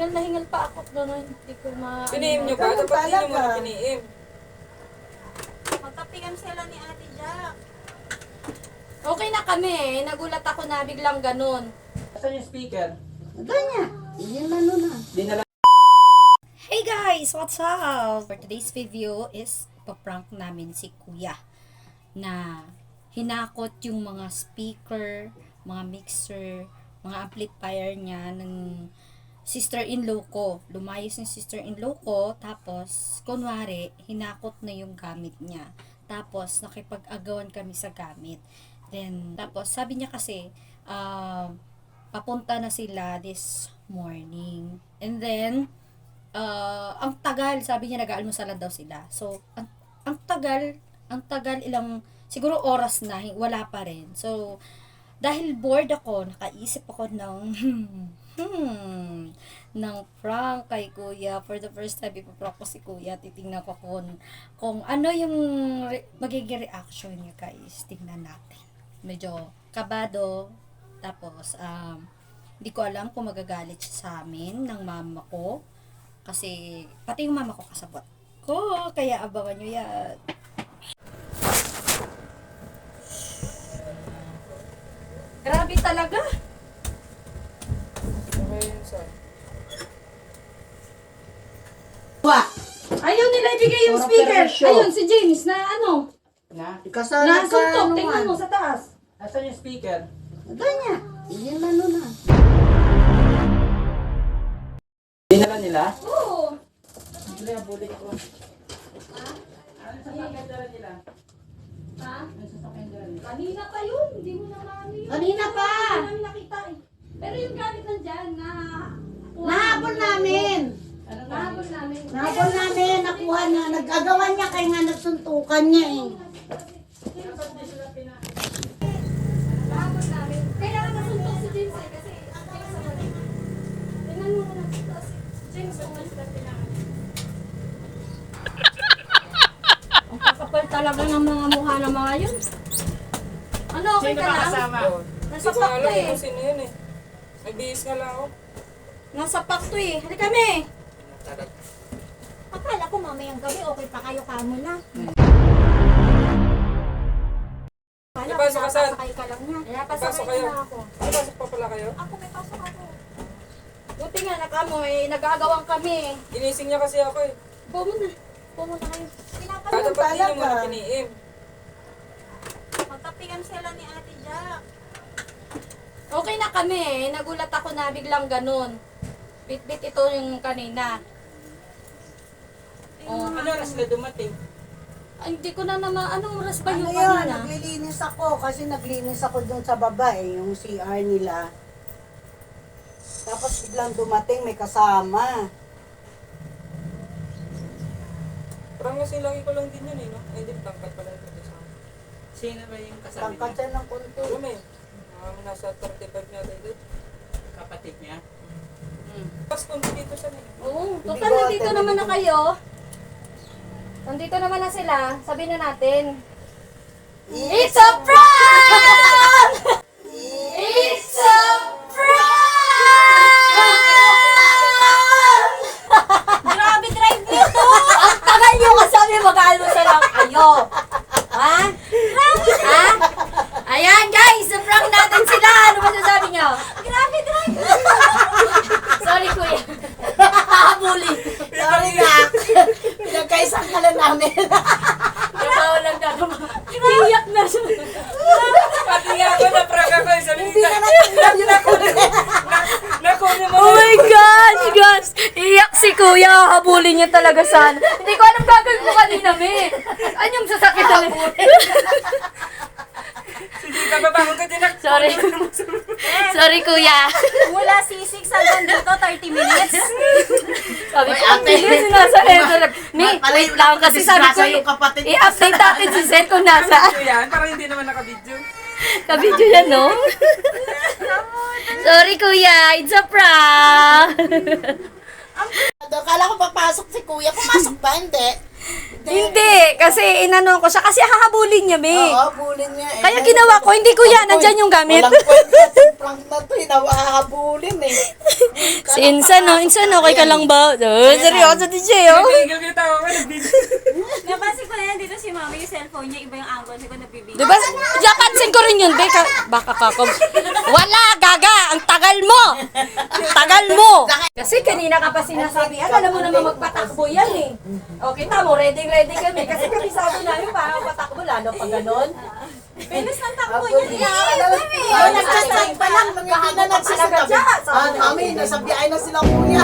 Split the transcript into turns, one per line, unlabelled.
Hingal na hingal pa ako doon. Hindi ko
Piniim nyo ba? Dapat hindi nyo muna piniim.
Magkapigan sila ni Ate Jack.
Okay na kami eh. Nagulat ako na biglang ganun.
Saan yung speaker?
Ganyan. Yan ano na.
Di na lang.
Hey guys! What's up? For today's video is ipaprank namin si Kuya na hinakot yung mga speaker, mga mixer, mga amplifier niya ng sister-in-law ko. Lumayos ng sister-in-law ko, tapos kunwari, hinakot na yung gamit niya. Tapos nakipag-agawan kami sa gamit. Then, tapos sabi niya kasi, papunta na sila this morning. And then, ang tagal, sabi niya nag-aalmusalan daw sila. So, ang tagal ilang, siguro oras na, wala pa rin. So, dahil bored ako, nakaisip ako ng, ng prank kay Kuya. For the first time, ipaprank ko si Kuya. Titingnan ko kung ano yung magiging reaction niya, guys. Tingnan natin. Medyo kabado. Tapos, hindi ko alam kung magagalit siya sa amin ng mama ko. Kasi, pati yung mama ko kasabot ko. Kaya abangan nyo yan. Grabe talaga.
Okay, sir.
Ayaw nila ibigay yung
Puro
speaker.
perwisyo.
Ayun, si James na ano.
Kasama ka
Nasuntok.
ano
Tingnan mo
man.
sa taas.
Asan yung speaker?
Ganyan. Yan ano na.
Dinala nila?
Oo.
Hindi na bulik ko. Ano sa sakyan dala nila?
Ha?
Ano sa sakyan dala nila?
Kanina pa yun. Hindi mo na maano yun.
Kanina pa.
Hindi namin nakita eh. Pero yung gamit nandyan na...
Nahabol namin.
Ano na?
Nahabol namin.
Nahabol namin. Nakuha na. Nag-agawan niya kaya nga nagsuntukan niya eh.
Nahabol namin. Kailangan nasuntok si James eh. Kasi ang kaya sa mali. Tingnan mo na si James. Kung ano sila kailangan. Ang kakapal talaga ng mga mukha ng mga yun. Ano, okay ka lang? Nasa
Hindi ko alam
pakto eh.
kung sino yun eh. Nagbihis nga lang ako.
Nasa pakto eh. Halika kami.
Akala ko mamayang gabi okay pa kayo kamo na. Akala
Ipasok ka saan?
pinapasakay ka lang niya.
Kaya
Pasok
pasok
kayo.
na ako.
Ay, pasok pa pala kayo?
Ako may pasok ako.
Buti nga nakamo eh. Nag-aagawang kami eh.
Ginising niya kasi ako eh.
Pumunta. Pumunta kayo.
Dapat hindi nyo muna piniim.
Magkapigan sila ni Ate Jack.
Okay na kami eh. Nagulat ako na biglang ganun. Bit-bit ito yung kanina. Oh.
Ano oras na dumating?
Ay, hindi ko na naman, anong oras ba
Ano
yung
yun?
kanina?
Naglilinis ako. Kasi naglinis ako dun sa baba eh. Yung CR nila. Tapos biglang dumating may kasama.
Parang kasi lagi ko lang din yun eh, no? Ay, hindi, tangkat pala ito sa akin. Sino ba yung kasama
Tangkat siya ng konti.
Alam mo eh, nasa 35 na tayo. Kapatid niya? Tapos kung dito siya na eh.
Oo, total nandito naman na kayo. Nandito naman na sila. Sabihin na natin. It's a prank! It's a prank!
Grabe drive nito!
Ang tagal nyo kasabi mag-almusal lang kayo. Ha? Ha? Ayan guys, na-prank natin sila. Ano masasabi nyo?
Grabe drive!
Sorry kuya. Habulin.
Sorry na. Pinagkaisang ka na namin.
Trabaho lang gagawa. Iyak na siya.
Pati nga ako na-prank ako eh. Sabi
Hindi
niya,
na natin yung nakulit.
nakunin mo.
Oh my gosh, guys! Iyak si kuya. Habulin niya talaga sana. Hindi ko alam gagawin mo kanina, me. Ano yung sasakit na
Sige, bababangon ka din.
Sorry. Sorry, kuya.
Mula C6 hanggang dito 30 minutes.
Sabi ko, hindi sinasakit. Me, wait lang kasi sabi ko, i-update natin si Zen kung nasaan.
Video yan, parang hindi naman nakabidyo.
Kabidyo yan, no? Sorry, kuya. It's a prank.
Akala ko papasok si kuya. Pumasok ba? Hindi.
Hindi, kasi inano ko siya kasi hahabulin niya, me.
Oo, bulin niya eh.
Kaya ginawa ko, hindi kuya, nandyan yung gamit.
Walang kwenta itong prank na to, hinawahabulin eh.
Si Insan, no? Insan, okay ka lang ba? Oh, seryoso DJ, oh.
Tigil kita ako,
Napansin ko na yan dito si mami yung cellphone niya, iba yung angle. Hindi ko nabibigyan.
Diba? Napansin ko rin yun, be. Baka kako. Wala, gaga! Ang tagal mo! Ang tagal mo! Kasi kanina ka pa sinasabi, alam mo naman magpatakbo yan eh. O, kita mo, ready kami. Kasi kami sabi namin, parang patakbo, lalo pa ganon.
Bilis ng takbo niya.
Nagsasabi pa lang, mga hindi na nagsasabay. Mami, nasa biyahe na sila kuya.